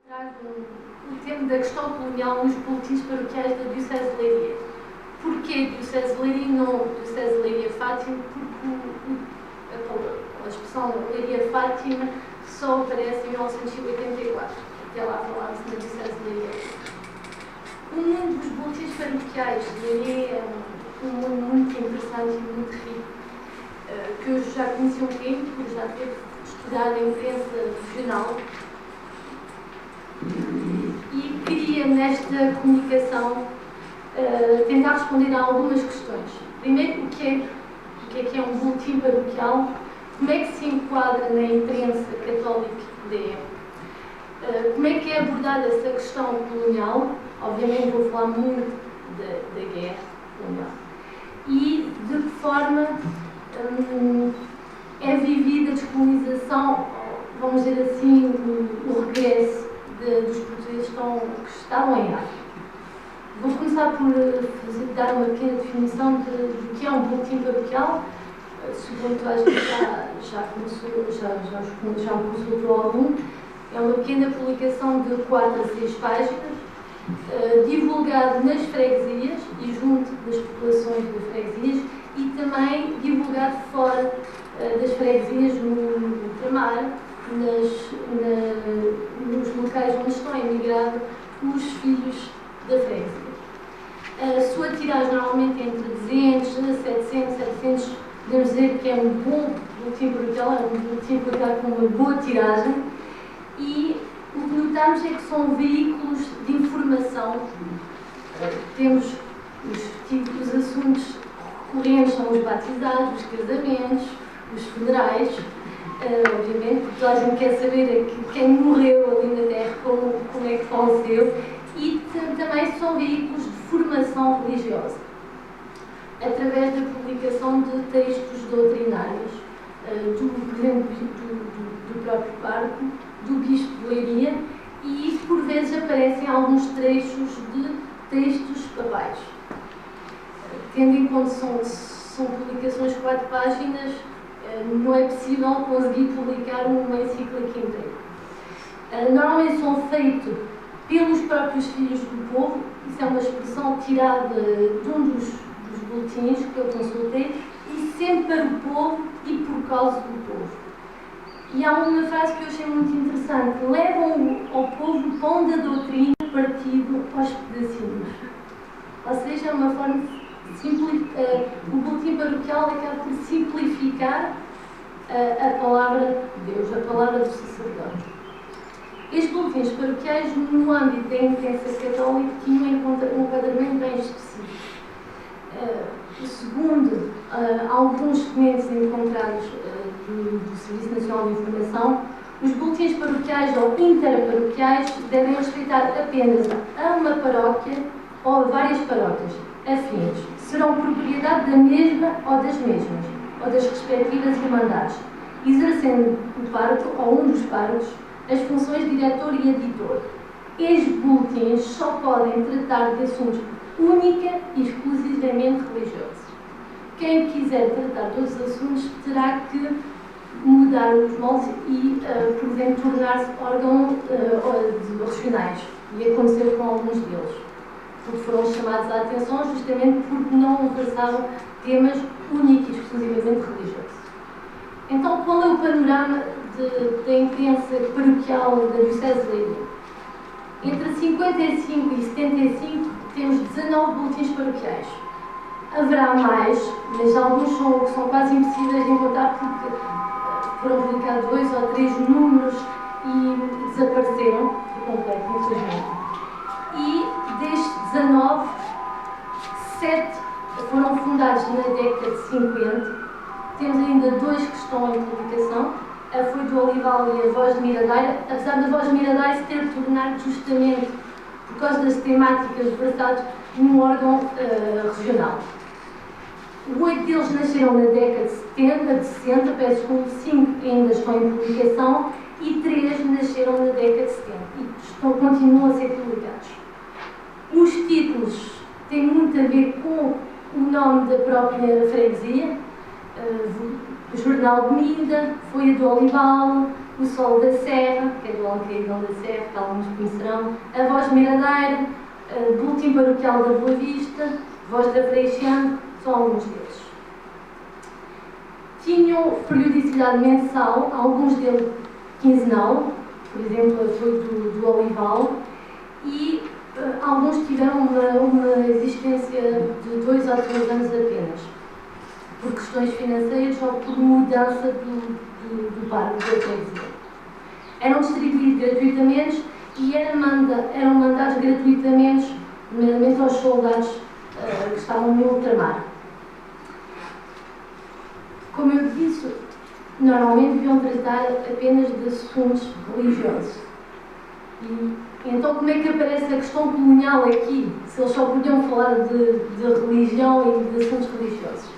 Trago o tema da questão colonial nos boletins paroquiais da Diocese de Leiria. Porquê Diocese de Leiria e não Diocese de Leiria Fátima? Porque a expressão Leiria Fátima só aparece em 1984. Até lá falava-se na Diocese de Leiria. O mundo dos boletins paroquiais de Leiria é um mundo muito interessante e muito rico, que eu já conheci um tempo, porque já teve estudado a imprensa regional. E queria, nesta comunicação, tentar responder a algumas questões. Primeiro, o que é um boletim paroquial? Como é que se enquadra na imprensa católica de como é que é abordada essa questão colonial? Obviamente vou falar muito da guerra colonial. E de que forma é vivida a descolonização, vamos dizer assim, o regresso dos portugueses que estavam em África. Vou começar por dar uma pequena definição do que é um boletim paroquial. Suponho que toda a gente já consultou algum. É uma pequena publicação de 4 a 6 páginas, divulgado nas freguesias e junto das populações das freguesias, e também divulgado fora das freguesias, no ultramar, nos locais onde estão emigrados os filhos da freguesia. A sua tiragem normalmente é entre 200 a 700, 700, podemos dizer que é um bom boletim paroquial, é um boletim paroquial com uma boa tiragem, e o que notamos é que são veículos de informação. Temos os assuntos recorrentes, são os batizados, os casamentos, os funerais, obviamente, porque toda a gente quer saber quem morreu ali na Terra, como é que faleceu, e também são veículos de formação religiosa, através da publicação de textos doutrinários, por exemplo, do próprio Parco, do Bispo de Leiria, e por vezes aparecem alguns trechos de textos papais. Tendo em conta que são publicações de 4 páginas, não é possível conseguir publicar uma encíclica inteira. Normalmente são feitos pelos próprios filhos do povo. Isso é uma expressão tirada de um dos boletins que eu consultei, e sempre para o povo e por causa do povo. E há uma frase que eu achei muito interessante: levam ao povo o pão da doutrina partido aos pedacinhos. Ou seja, é uma forma o boletim paroquial acaba por simplificar a palavra de Deus, a palavra do sacerdote. Estes boletins paroquiais, no âmbito da imprensa católica, tinham um enquadramento bem específico. Segundo alguns documentos encontrados do Serviço Nacional de Informação, os boletins paroquiais ou interparoquiais devem respeitar apenas a uma paróquia ou a várias paróquias afins. Serão propriedade da mesma ou das mesmas, ou das respectivas irmandades, exercendo o pároco ou um dos párocos as funções de diretor e editor. Estes boletins só podem tratar de assuntos única e exclusivamente religiosos. Quem quiser tratar de outros assuntos terá que mudar os moldes e, por exemplo, tornar-se órgão de regionais. E aconteceu com alguns deles, porque foram chamados à atenção justamente porque não versavam temas únicos e exclusivamente religiosos. Então, qual é o panorama da imprensa paroquial da Diocese de Leiria? Entre 55 e 75 temos 19 boletins paroquiais. Haverá mais, mas alguns são quase impossíveis de encontrar porque foram publicados 2 ou 3 números e desapareceram por completo, infelizmente. E destes 19, 7 foram fundados na década de 50. Temos ainda 2 que estão em publicação: a Folha do Olival e a Voz de Miradouro, apesar da Voz de Miradouro se ter tornado justamente por causa das temáticas versadas num órgão regional. 8 deles nasceram na década de 60, peço desculpa, 5 ainda estão em publicação e 3 nasceram na década de 70 e continuam a ser publicados. Os títulos têm muito a ver com o nome da própria freguesia: Jornal de Mida, Folha do Olival, o Sol da Serra, que é do Alcaidão da Serra, que alguns conhecerão, a Voz Miradeiro, Boletim Paroquial da Boa Vista, Voz da Freixante, são alguns deles. Tinham periodicidade mensal, alguns deles quinzenal, por exemplo, foi do Olival, e alguns tiveram uma existência de 2 a 3 anos apenas, por questões financeiras ou por mudança do parque da freguesia. Eram distribuídos gratuitamente e eram mandados gratuitamente, nomeadamente aos soldados que estavam no ultramar. Como eu disse, normalmente deviam tratar apenas de assuntos religiosos. E então, como é que aparece a questão colonial aqui, se eles só podiam falar de religião e de assuntos religiosos?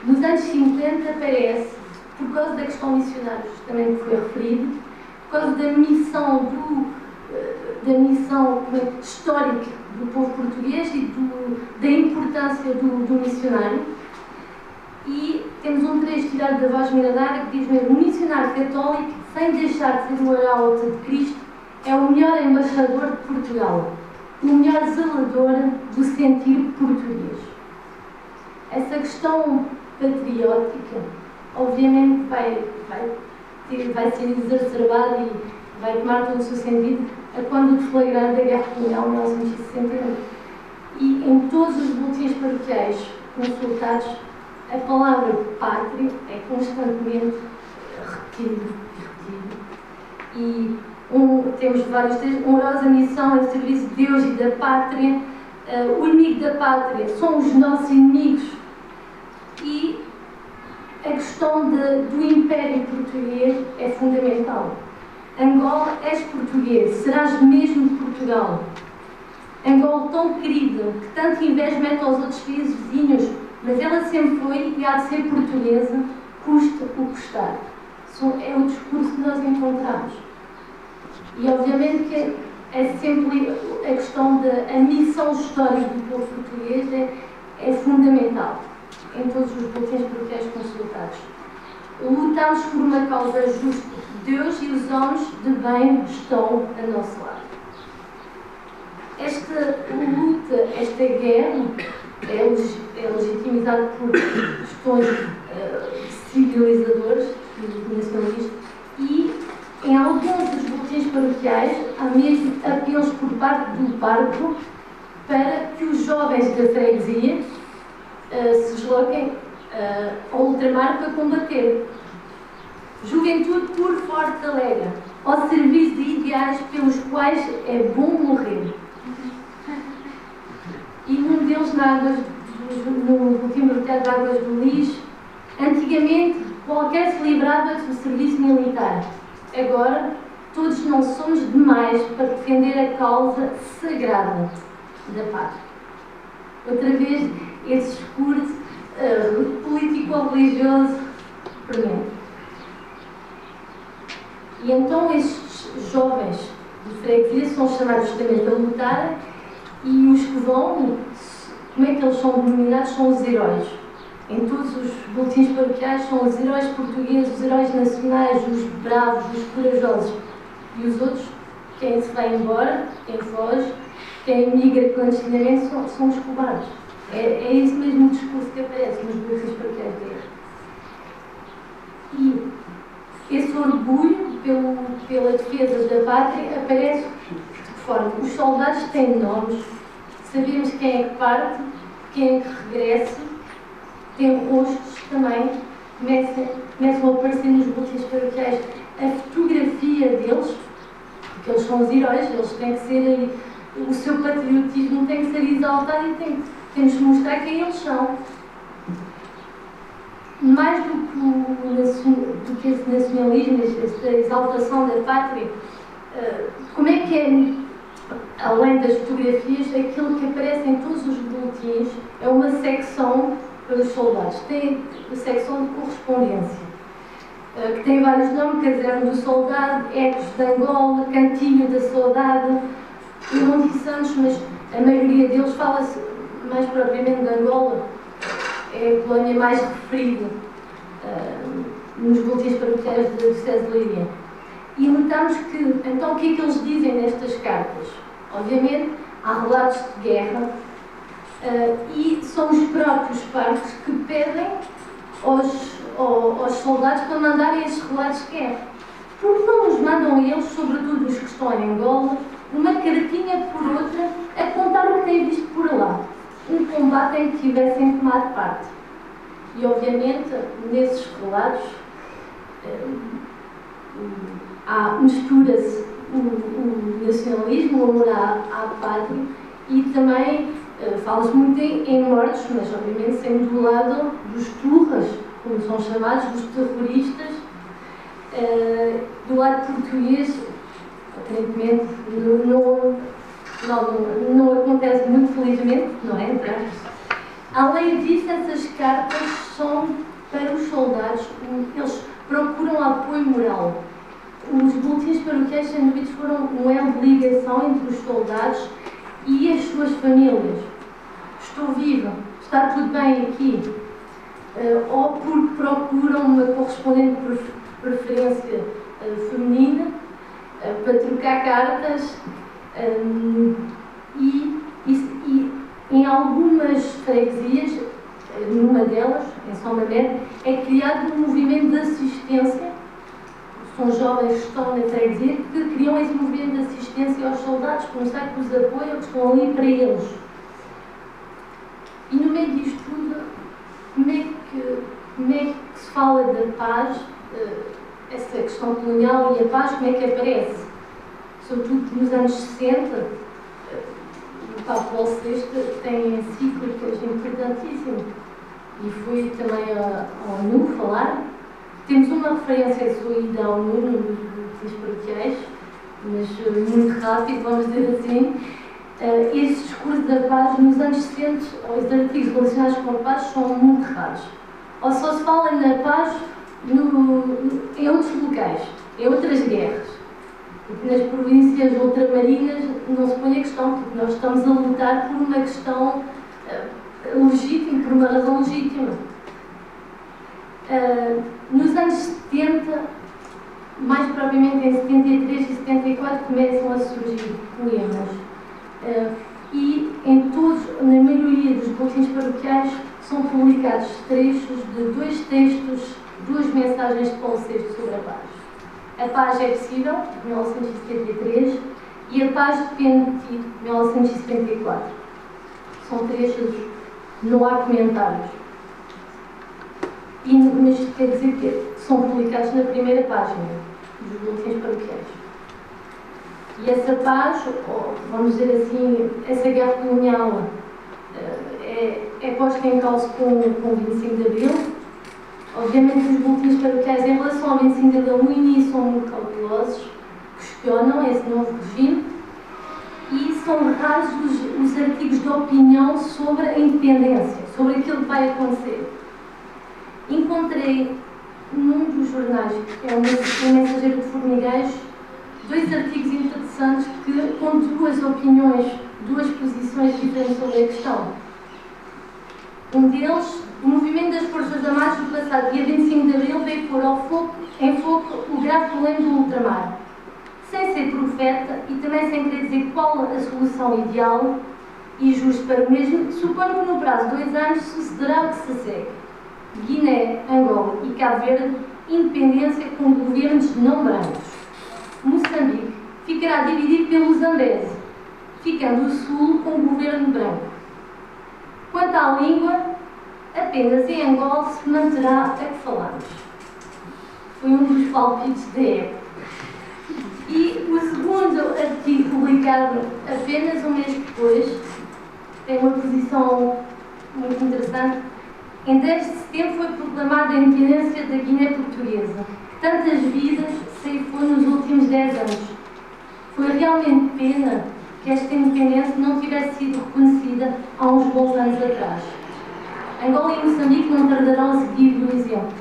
Nos anos 50 aparece, por causa da questão missionária, justamente que foi referido, por causa da missão histórica do povo português e da importância do missionário. E temos um trecho tirado da Voz Miradeira que diz mesmo: o missionário católico, sem deixar de ser o arauto de Cristo, é o melhor embaixador de Portugal, o melhor zelador do sentir português. Essa questão patriótica, obviamente, vai ser exacerbada e vai tomar todo o seu sentido a quando deflagrar da Guerra Colonial de 1961. E em todos os boletins paroquiais consultados, a palavra pátria é constantemente repetida. E temos vários textos: honrosa missão em serviço de Deus e da pátria, o inimigo da pátria são os nossos inimigos. E a questão do Império Português é fundamental. Angola, és português, serás mesmo de Portugal. Angola tão querida, que tanto inveja mete aos outros países vizinhos, mas ela sempre foi e há de ser portuguesa, custa o custar. É o discurso que nós encontramos. E obviamente que é sempre a questão da missão histórica do povo português é fundamental em todos os boletins paroquiais consultados. Lutamos por uma causa justa. Deus e os homens de bem estão a nosso lado. Esta luta, esta guerra, é legitimizada por questões civilizadoras e nacionalistas, e em alguns dos boletins paroquiais há mesmo apelos por parte do pároco para que os jovens da freguesia se desloquem ao ultramar para combater. Juventude por Forte Alegre, ao serviço de ideais pelos quais é bom morrer. E num deles, no boletim paroquial de Águas do Lis, antigamente qualquer se livrava do serviço militar. Agora, todos não somos demais para defender a causa sagrada da pátria. Outra vez, esse discurso político-religioso premente. E então estes jovens de freguesia são chamados justamente a lutar, e os que vão, como é que eles são denominados? São os heróis. Em todos os boletins paroquiais são os heróis portugueses, os heróis nacionais, os bravos, os corajosos. E os outros, quem se vai embora, quem foge, quem migra clandestinamente, são os cobardes. É esse mesmo discurso que aparece nos boletins paroquiais deles. E esse orgulho pela defesa da pátria aparece de que forma? Os soldados têm nomes, sabemos quem é que parte, quem é que regressa, têm rostos também, começam a aparecer nos boletins paroquiais a fotografia deles, porque eles são os heróis, eles têm que ser, o seu patriotismo tem que ser exaltado e temos que mostrar quem eles são. Mais do que esse nacionalismo, esta exaltação da pátria, como é que é, além das fotografias, aquilo que aparece em todos os boletins é uma secção para os soldados. Tem a secção de correspondência, que tem vários nomes: Caserno do Soldado, Ecos de Angola, Cantinho da Saudade. Eu não disse antes, mas a maioria deles fala-se mais propriamente de Angola. É a colónia mais referida nos boletins paroquiais da Diocese de Leiria. E notamos que, então, o que é que eles dizem nestas cartas? Obviamente, há relatos de guerra e são os próprios parques que pedem aos soldados para mandarem esses relatos de guerra. Porque não nos mandam eles, sobretudo os que estão em Angola, uma cartinha por outra a contar o que têm visto por lá. Um combate em que tivessem tomado parte. E, obviamente, nesses relatos mistura-se o nacionalismo, o amor à pátria e também fala-se muito em mortos, mas, obviamente, sempre do lado dos turras, como são chamados, dos terroristas, do lado português, aparentemente, não acontece muito felizmente, não é? Além disso, essas cartas são para os soldados, eles procuram apoio moral. Os boletins paroquiais, sem dúvida, foram um elo de ligação entre os soldados e as suas famílias. Estou viva, está tudo bem aqui. Ou porque procuram uma correspondente preferência feminina para trocar cartas e em algumas freguesias, numa delas, em São Mamede, é criado um movimento de assistência. São jovens que estão na freguesia que criam esse movimento de assistência aos soldados, começar que os apoiam, que estão ali para eles. E no meio disto tudo, como é que se fala da paz, essa questão colonial e a paz, como é que aparece? Sobretudo nos anos 60, o Papa Paulo VI tem encíclicas importantíssimas e fui também ao ONU falar. Temos uma referência à sua ida à ONU nos boletins paroquiais, mas muito rápido, vamos dizer assim. Esse discurso da paz nos anos 60, os artigos relacionados com a paz são muito raros. Ou só se fala na paz em outros locais, em outras guerras. Porque nas províncias ultramarinas não se põe a questão, porque nós estamos a lutar por uma questão legítima, por uma razão legítima. Nos anos 70, mais propriamente em 73 e 74, começam a surgir poemas. E na maioria dos boletins paroquiais são publicados trechos de 2 textos, 2 mensagens de Paulo VI sobre a paz. A Paz é Possível, de 1973, e A Paz Depende de Ti, de 1974. São trechos, não há comentários. Mas quer dizer que são publicados na primeira página dos boletins paroquiais. E essa paz, ou vamos dizer assim, essa guerra colonial é posta em causa com o 25 de Abril. Obviamente os boletins paroquiais em relação ao 25 de Abril no início são muito cautelosos, questionam esse novo regime e são raros os artigos de opinião sobre a independência, sobre aquilo que vai acontecer. Encontrei num dos jornais, que é o Mensageiro de Formigueiros, 2 artigos interessantes com 2 opiniões, 2 posições diferentes sobre a questão. Um deles, o movimento das Forças Armadas do passado dia 25 de Abril veio pôr em foco o grave problema do ultramar. Sem ser profeta e também sem querer dizer qual a solução ideal e justa para o mesmo, suponho que no prazo de 2 anos sucederá o que se segue. Guiné, Angola e Cabo Verde, independência com governos não brancos. Moçambique ficará dividido pelo Zambeze, ficando o Sul com o governo branco. Quanto à língua, apenas em Angola se manterá a que falamos. Foi um dos palpites da época. E o segundo artigo, publicado apenas um mês depois, tem uma posição muito interessante. Em 10 de setembro foi proclamada a independência da Guiné Portuguesa, que tantas vidas ceifou nos últimos 10 anos. Foi realmente pena que esta independência não tivesse sido reconhecida há uns bons anos atrás. Angola e Moçambique não tardarão a seguir do exemplo,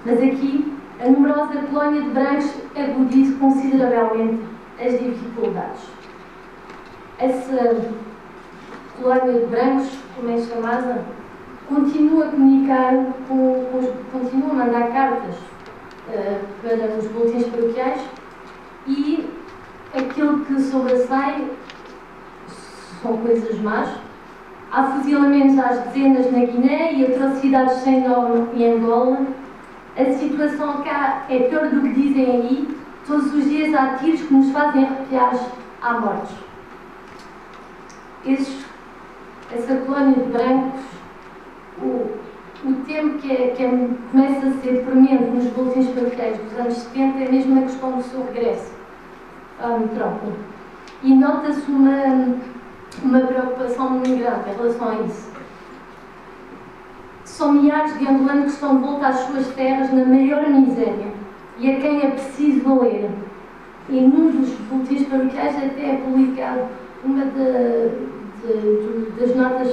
mas aqui a numerosa colónia de brancos agudiza consideravelmente as dificuldades. Essa colónia de brancos, como é chamada, continua a comunicar, continua a mandar cartas para os boletins paroquiais e aquilo que sobressai são coisas más. Há fuzilamentos às dezenas na Guiné e atrocidades sem nome em Angola. A situação cá é pior do que dizem aí. Todos os dias há tiros que nos fazem arrepiar à morte. Essa colónia de brancos, o tempo começa a ser premente nos boletins paroquiais dos anos 70 é mesmo a questão do seu regresso à metrópole. E nota-se uma preocupação muito grave em relação a isso. São milhares de angolanos que estão de volta às suas terras na maior miséria e a quem é preciso valer. E num dos boletins paroquiais até é publicado uma das notas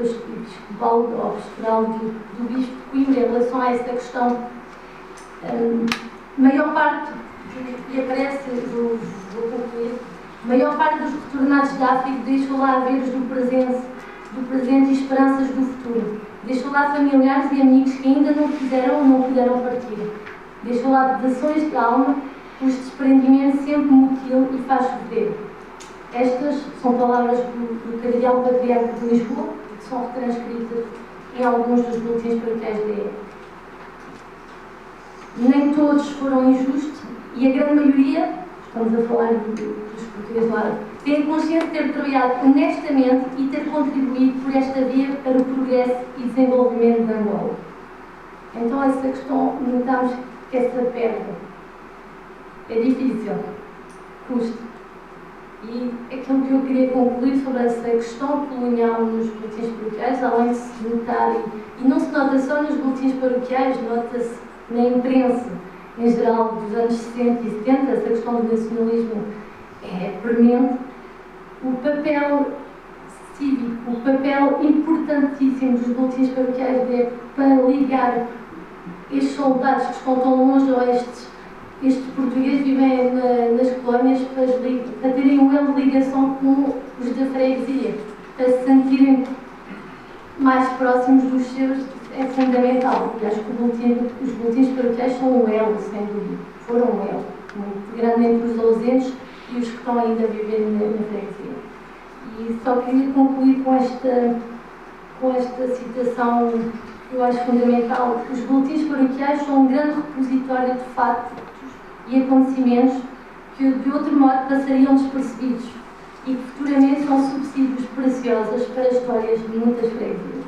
episcopal ou pastoral do Bispo de Coimbra em relação a essa questão. Maior parte, e aparece, vou concluir, a maior parte dos retornados da África deixou lá haveres do presente e esperanças do futuro. Deixou lá familiares e amigos que ainda não fizeram ou não puderam partir. Deixou lá pedaços de alma, cujo desprendimento sempre mutilam e faz sofrer. Estas são palavras do Cardeal Patriarca de Lisboa, que são retranscritas em alguns dos boletins paroquiais da época. Nem todos foram injustos e a grande maioria, estamos a falar dos portugueses lá, têm consciência de ter trabalhado honestamente e ter contribuído por esta via para o progresso e desenvolvimento de Angola. Então essa questão, notamos que essa perda é difícil, custa. E aquilo que eu queria concluir sobre essa questão colonial nos boletins paroquiais, além de se notar, e não se nota só nos boletins paroquiais, nota-se na imprensa em geral dos anos 60 e 70, essa questão do nacionalismo é premente, o papel cívico, o papel importantíssimo dos boletins paroquiais para ligar estes soldados que estão tão longe ou estes portugueses vivem nas colónias para terem um elo de ligação com os da freguesia, para se sentirem mais próximos dos seus, é fundamental. E acho que os boletins paroquiais são um elo, sem dúvida. Foram um elo muito grande entre os ausentes e os que estão ainda a viver na freguesia. E só queria concluir com esta citação que eu acho fundamental. Os boletins paroquiais são um grande repositório de factos e acontecimentos que de outro modo passariam despercebidos e que futuramente são subsídios preciosos para as histórias de muitas freguesias.